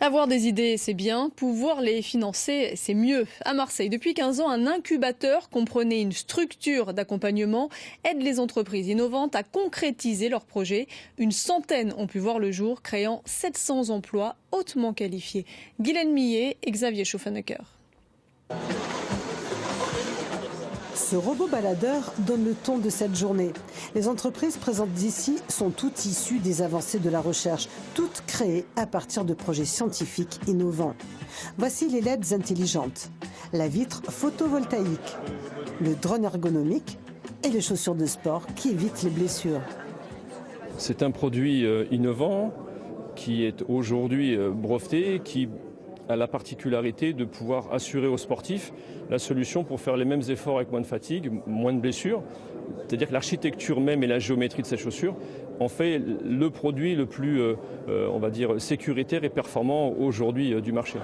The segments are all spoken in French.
Avoir des idées, c'est bien. Pouvoir les financer, c'est mieux. À Marseille, depuis 15 ans, un incubateur, comprenait une structure d'accompagnement, aide les entreprises innovantes à concrétiser leurs projets. Une centaine ont pu voir le jour, créant 700 emplois hautement qualifiés. Guylaine Millet et Xavier Schaufenecker. Ce robot baladeur donne le ton de cette journée. Les entreprises présentes ici sont toutes issues des avancées de la recherche, toutes créées à partir de projets scientifiques innovants. Voici les LED intelligentes, la vitre photovoltaïque, le drone ergonomique et les chaussures de sport qui évitent les blessures. C'est un produit innovant qui est aujourd'hui breveté, qui a la particularité de pouvoir assurer aux sportifs la solution pour faire les mêmes efforts avec moins de fatigue, moins de blessures. C'est-à-dire que l'architecture même et la géométrie de cette chaussure en fait le produit le plus, on va dire, sécuritaire et performant aujourd'hui du marché.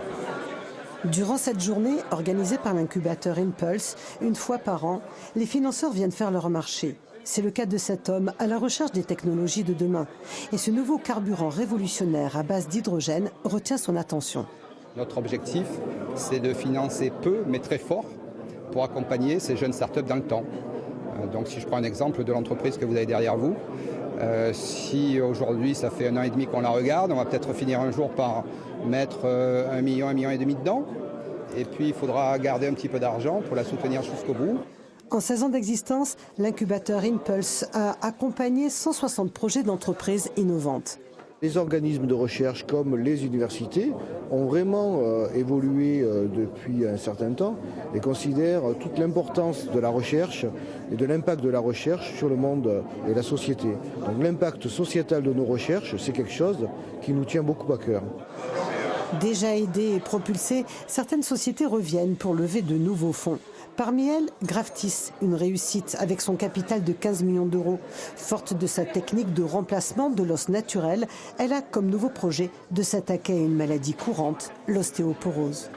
Durant cette journée, organisée par l'incubateur Impulse, une fois par an, les financeurs viennent faire leur marché. C'est le cas de cet homme à la recherche des technologies de demain. Et ce nouveau carburant révolutionnaire à base d'hydrogène retient son attention. Notre objectif, c'est de financer peu, mais très fort, pour accompagner ces jeunes startups dans le temps. Donc si je prends un exemple de l'entreprise que vous avez derrière vous, si aujourd'hui ça fait 1 an et demi qu'on la regarde, on va peut-être finir un jour par mettre 1 million et demi dedans. Et puis il faudra garder un petit peu d'argent pour la soutenir jusqu'au bout. En 16 ans d'existence, l'incubateur Impulse a accompagné 160 projets d'entreprises innovantes. Les organismes de recherche comme les universités ont vraiment évolué depuis un certain temps et considèrent toute l'importance de la recherche et de l'impact de la recherche sur le monde et la société. Donc l'impact sociétal de nos recherches, c'est quelque chose qui nous tient beaucoup à cœur. Déjà aidées et propulsées, certaines sociétés reviennent pour lever de nouveaux fonds. Parmi elles, Graftis, une réussite avec son capital de 15 millions d'euros. Forte de sa technique de remplacement de l'os naturel, elle a comme nouveau projet de s'attaquer à une maladie courante, l'ostéoporose.